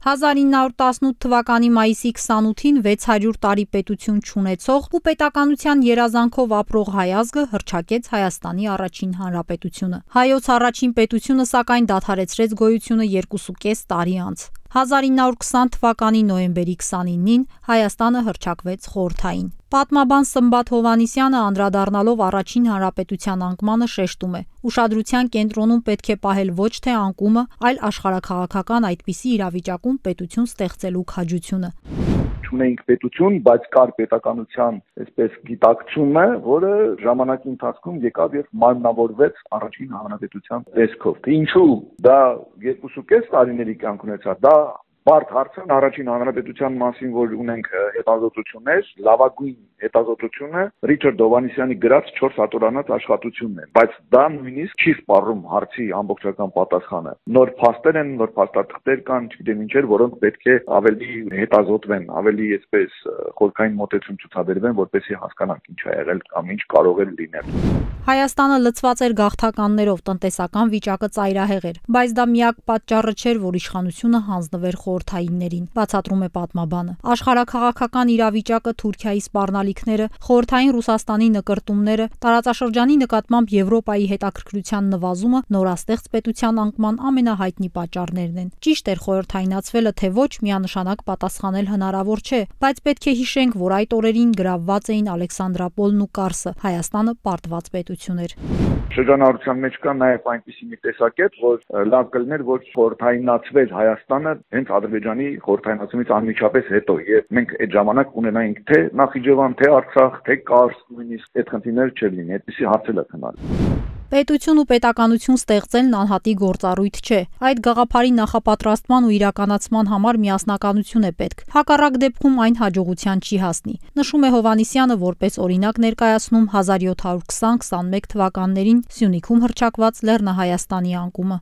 1918 թվականի մայիսի 28-ին 600 տարի պետություն չունեցող ու պետականության երազանքով ապրող հայ ազգը հռչակեց Հայաստանի առաջին հանրապետությունը։ Հայոց առաջին պետությունը սակայն դադարեցրեց գոյությունը 2.5 տարի անց։ 1920 թվականի նոյեմբերի 29-ին Հայաստանը հռչակվեց խորհրդային։ Պատմաբան Սմբատ Հովհաննիսյանը անդրադառնալով առաջին հանրապետության անկմանը շեշտում է. ուշադրության կենտրոնում պետք է պահել ոչ թե անկումը, այլ աշխարհաքաղաքական այդպիսի իրավիճակում պետություն ստեղծելու քաջությունը։ Չունեինք պետություն, բայց կար պետականության այսպես գիտակցումը, որը ժամանակի ընթացքում եկավ եւ մարմնավորվեց առաջին հանրապետության տեսքով։ Թե ինչու դա 2.5 տարիների կյանք ունեցավ, դա բարդ հարց է։ Առաջին հանրապետության մասին, որ ունենք հետազոտություններ, լավագույն հետազոտությունը Ռիչարդ Հովհաննիսյանի գրած 4 հատորանած աշխատությունն է, բայց դա նույնիսկ չի սպառում հարցի ամբողջական պատասխանը։ Նոր փաստեր են, նոր փաստաթղթեր կան, չգիտեմ ինչեր, որոնք պետք է ավելի հետազոտվեն, ավելի այսպես խորքային մոտեցում ցուցաբերվեն, որպեսզի հասկանանք ինչ է եղել կամ ինչ կարող է լինել։ Հայաստանը լցված էր գաղթականներով, տնտեսական վիճակը ծայրահեղ էր, բայց դա միակ պատճառը չէր, որ իշխանությունը հանձնվեր խորհրդայիններին, բացատրում է պատմաբանը։ Աշխարհաքաղաքական իրավիճակը, Թուրքիայի սպառնալիքները, խորհրդային Ռուսաստանի նկրտումները, տարածաշրջանի նկատմամբ Եվրոպայի հետաքրքրության նվազումը նորաստեղծ պետության անկման ամենահայտնի պատճառներն են։ Ճիշտ էր խորհրդայնացվելը, թե ոչ, միանշանակ պատասխանել հնարավոր չէ, բայց պետք է հիշենք, որ այդ օրերին գրավված էին Ալեքսանդրապոլն ու Կարսը, Հայաստանը պարտված պետություն էր։ Շրջանառության մեջ կա նաև այնպիսի մի տեսակետ, որ լավ կլիներ, որ խորհրդայնացվեր Հայաստանը հենց Ադրբեջանի խորհրդայնացումից անմիջապես հետո, եւ մենք այդ ժամանակ ունենայինք թե Նախիջևան, թե Արցախ, թե Կարս, նույնիսկ այդ խնդիրները չլինի, այդպիսի հարցեր է քննարկվում։ Պետություն ու պետականություն ստեղծելն անհատի գործառույթ չէ։ Այդ գաղափարի նախապատրաստման ու իրականացման համար միասնականություն է պետք։ Հակառակ դեպքում այն հաջողության չի հասնի։ Նշում է Հովհաննիսյանը, որպես օրինակ ներկայացնում 1720-21 թվականներին Սյունիքում հռչակված Լեռնահայաստանի անկումը։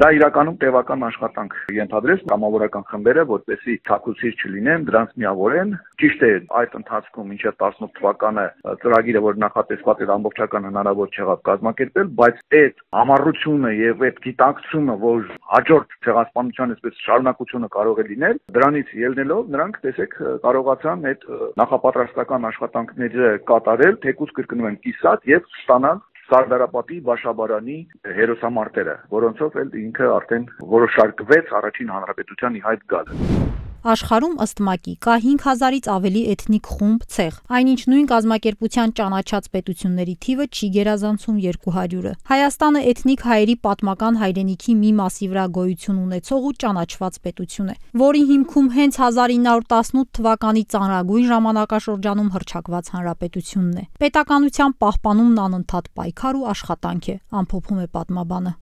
Դա իրականում տևական աշխատանք ենթադրեց կամավորական խմբերը, որպեսզի ցակուցիչ չլինեն, դրանց միավորեն։ Ճիշտ է, այդ ընթացքում մինչև 18 թվականը ծրագիրը, որ նախատեսված էր, ամբողջական հնարավոր չեղավ կազմակերպել, բայց այդ համառությունը եւ այդ գիտակցումը, որ հաջորդ ցեղասպանության այսպես շարունակությունը կարող է լինել, դրանից ելնելով նրանք, տեսեք, կարողացան այդ նախապատրաստական աշխատանքները կատարել, թեկուզ կրկնում են կիսատ եւ ստանալ Սարդարապետի Բաշաբարանի հերոսամարտերը, որոնցով էլ ինքը արդեն որոշարկվեց առաջին հանրապետության ի հայտ գալը։ Աշխարհում ըստ ՄԱԿ-ի կա 5000-ից ավելի էթնիկ խումբ ցեղ, այնինչ նույն կազմակերպության ճանաչած պետությունների թիվը չի գերազանցում 200-ը։ Հայաստանը էթնիկ հայերի պատմական հայրենիքի մի մասի վրա գոյություն ունեցող ու ճանաչված պետություն է, որի հիմքում հենց 1918 թվականի ծանրագույն ժամանակաշրջանում հռչակված հանրապետությունն է։ Պետականության պահպանումն անընդհատ պայքար ու աշխատանք է, ամփոփում է պատմաբանը։